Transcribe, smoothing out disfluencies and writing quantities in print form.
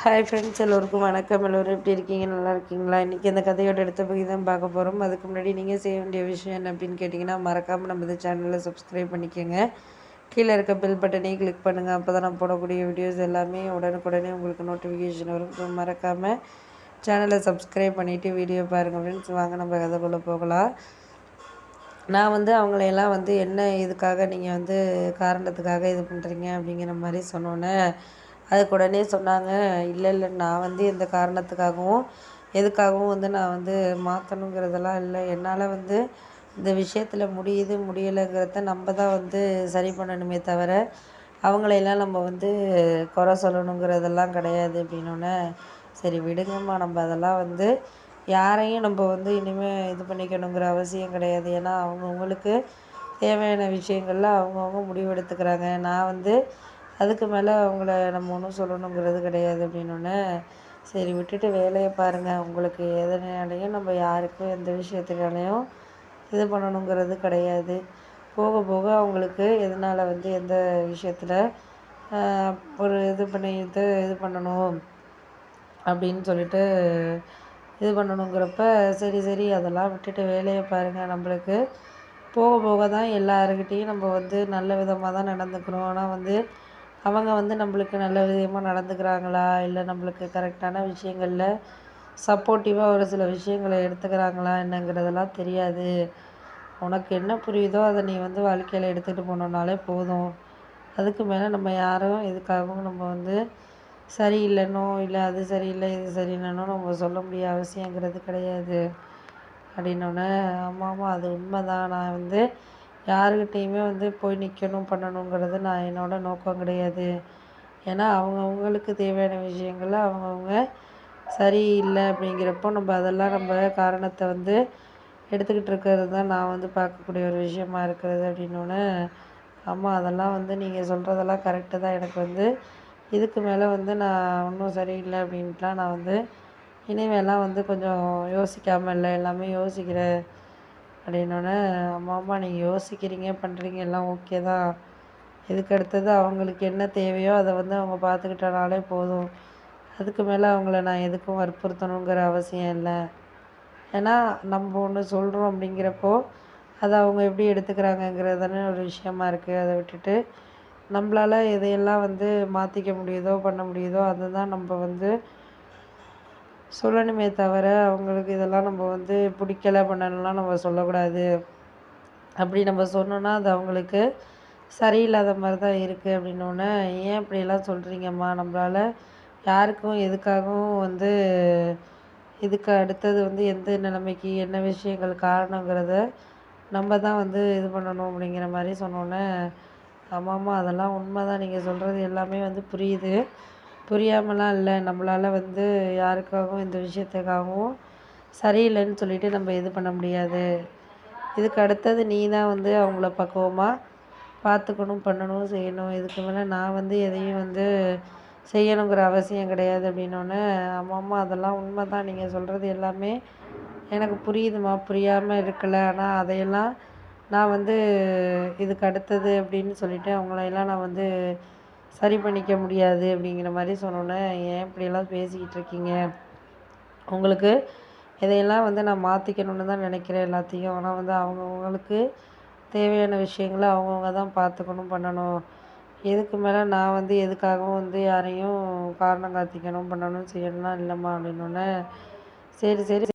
Hi friends, எல்லோருக்கும் வணக்கம். எல்லோரும் எப்படி இருக்கீங்க? நல்லா இருக்கீங்களா? இன்றைக்கி இந்த கதையோட அடுத்த பகுதி தான் பார்க்க போகிறோம். அதுக்கு முன்னாடி நீங்கள் செய்ய வேண்டிய விஷயம் என்ன அப்படின்னு கேட்டிங்கன்னா, மறக்காமல் நம்ம இந்த சேனலை சப்ஸ்கிரைப் பண்ணிக்கோங்க. கீழே இருக்க பெல் பட்டனையும் கிளிக் பண்ணுங்கள். அப்போ தான் நான் போடக்கூடிய வீடியோஸ் எல்லாமே உடனுக்குடனே உங்களுக்கு நோட்டிஃபிகேஷன் வரும். ஸோ மறக்காமல் சேனலை சப்ஸ்கிரைப் பண்ணிவிட்டு வீடியோ பாருங்கள் ஃப்ரெண்ட்ஸ். வாங்க நம்ம கதைக்குள்ளே போகலாம். நான் அவங்களையெல்லாம் என்ன இதுக்காக நீங்கள் காரணத்துக்காக இது பண்ணுறீங்க அப்படிங்கிற மாதிரி சொன்னோன்னே அதுக்கு உடனே சொன்னாங்க, இல்லை இல்லை, நான் எந்த காரணத்துக்காகவும் எதுக்காகவும் நான் மாற்றணுங்கிறதெல்லாம் இல்லை. என்னால் இந்த விஷயத்தில் முடியுது முடியலைங்கிறத நம்ம தான் சரி பண்ணணுமே தவிர அவங்களையெல்லாம் நம்ம குறை சொல்லணுங்கிறதெல்லாம் கிடையாது அப்படின்னோடனே, சரி விடுங்கம்மா, நம்ம அதெல்லாம் யாரையும் நம்ம இனிமேல் இது பண்ணிக்கணுங்கிற அவசியம் கிடையாது. ஏன்னா அவங்கவுங்களுக்கு தேவையான விஷயங்களில் அவங்கவுங்க முடிவெடுத்துக்கிறாங்க. நான் அதுக்கு மேலே அவங்கள நம்ம ஒன்றும் சொல்லணுங்கிறது கிடையாது அப்படின்னோடனே, சரி விட்டுட்டு வேலையை பாருங்கள். உங்களுக்கு எதனாலையும் நம்ம யாருக்கும் எந்த விஷயத்துனாலையும் இது பண்ணணுங்கிறது கிடையாது. போக போக அவங்களுக்கு எதனால் எந்த விஷயத்தில் ஒரு இது பண்ணணும் அப்படின்னு சொல்லிட்டு இது பண்ணணுங்கிறப்ப, சரி சரி அதெல்லாம் விட்டுட்டு வேலையை பாருங்கள். நம்மளுக்கு போக போக தான் எல்லாருக்கிட்டேயும் நம்ம நல்ல விதமாக தான் நடந்துக்கிறோம். ஆனால் அவங்க நம்மளுக்கு நல்ல விதமாக நடந்துக்கிறாங்களா, இல்லை நம்மளுக்கு கரெக்டான விஷயங்களில் சப்போர்ட்டிவாக ஒரு சில விஷயங்களை எடுத்துக்கிறாங்களா என்னங்கிறதெல்லாம் தெரியாது. உனக்கு என்ன புரியுதோ அதை நீ வாழ்க்கையில் எடுத்துகிட்டு போனோன்னாலே போதும். அதுக்கு மேலே நம்ம யாரும் எதுக்காகவும் நம்ம சரியில்லைன்னோ, இல்லை அது சரியில்லை இது சரியில்லைன்னோ நம்ம சொல்ல முடிய அவசியங்கிறது கிடையாது அப்படின்னோடனே, ஆமாம் அது உண்மை தான். நான் யாருக்கிட்டேயுமே போய் நிற்கணும் பண்ணணுங்கிறது நான் என்னோடய நோக்கம் கிடையாது. ஏன்னா அவங்கவுங்களுக்கு தேவையான விஷயங்களில் அவங்கவுங்க சரியில்லை அப்படிங்கிறப்போ நம்ம காரணத்தை எடுத்துக்கிட்டு இருக்கிறது தான் நான் பார்க்கக்கூடிய ஒரு விஷயமா இருக்கிறது அப்படின்னோடனே, ஆமாம் அதெல்லாம் நீங்கள் சொல்கிறதெல்லாம் கரெக்டு தான். எனக்கு இதுக்கு மேலே நான் ஒன்றும் சரியில்லை அப்படின்ட்டுலாம் நான் இனிமேலாம் கொஞ்சம் யோசிக்காமல் இல்லை, எல்லாமே யோசிக்கிறேன் அப்படின்னோடனே, ஆமாம்மா நீங்கள் யோசிக்கிறீங்க பண்ணுறீங்க எல்லாம் ஓகே தான். இதுக்கு அடுத்தது அவங்களுக்கு என்ன தேவையோ அதை அவங்க பார்த்துக்கிட்டனாலே போதும். அதுக்கு மேலே அவங்கள நான் எதுக்கும் வற்புறுத்தணுங்கிற அவசியம் இல்லை. ஏன்னா நம்ம ஒன்று சொல்கிறோம் அப்படிங்கிறப்போ அதை அவங்க எப்படி எடுத்துக்கிறாங்கங்கிறது தானே ஒரு விஷயமா இருக்குது. அதை விட்டுட்டு நம்மளால் எதையெல்லாம் மாற்றிக்க முடியுதோ பண்ண முடியுதோ அதை தான் நம்ம சொல்லணுமே தவிர அவங்களுக்கு இதெல்லாம் நம்ம பிடிக்கல பண்ணணும்லாம் நம்ம சொல்லக்கூடாது. அப்படி நம்ம சொன்னோன்னா அது அவங்களுக்கு சரியில்லாத மாதிரி தான் இருக்குது அப்படின்னோடனே, ஏன் இப்படியெல்லாம் சொல்கிறீங்கம்மா? நம்மளால் யாருக்கும் எதுக்காகவும் இதுக்கு அடுத்தது எந்த நிலைமைக்கு என்ன விஷயங்கள் காரணங்கிறத நம்ம தான் இது பண்ணணும் அப்படிங்கிற மாதிரி சொன்னோன்னே, ஆமாம்மா அதெல்லாம் உண்மை தான். நீங்கள் சொல்கிறது எல்லாமே புரியுது. புரியாமலாம் இல்லை. நம்மளால் யாருக்காகவும் இந்த விஷயத்துக்காகவும் சரியில்லைன்னு சொல்லிட்டு நம்ம இது பண்ண முடியாது. இதுக்கு அடுத்தது நீ தான் அவங்கள பக்குவமாக பார்த்துக்கணும் பண்ணணும் செய்யணும். இதுக்கு மேலே நான் எதையும் செய்யணுங்கிற அவசியம் கிடையாது அப்படின்னோடனே, ஆமாம்மா அதெல்லாம் உண்மை தான். நீங்கள் சொல்கிறது எல்லாமே எனக்கு புரியுதும்மா, புரியாமல் இருக்கலை. ஆனால் அதையெல்லாம் நான் இதுக்கு அடுத்தது அப்படின்னு சொல்லிட்டு அவங்களையெல்லாம் நான் சரி பண்ணிக்க முடியாது அப்படிங்கிற மாதிரி சொன்னோன்னே, ஏன் இப்படியெல்லாம் பேசிக்கிட்டு இருக்கீங்க? உங்களுக்கு இதையெல்லாம் நான் மாற்றிக்கணுன்னு தான் நினைக்கிறேன் எல்லாத்தையும். ஆனால் அவங்கவுங்களுக்கு தேவையான விஷயங்களை அவங்கவுங்க தான் பார்த்துக்கணும் பண்ணணும். இதுக்கு மேலே நான் எதுக்காகவும் யாரையும் காரணம் காத்திக்கணும் பண்ணணும் செய்யணும்லாம் இல்லைம்மா அப்படின்னோடனே, சரி சரி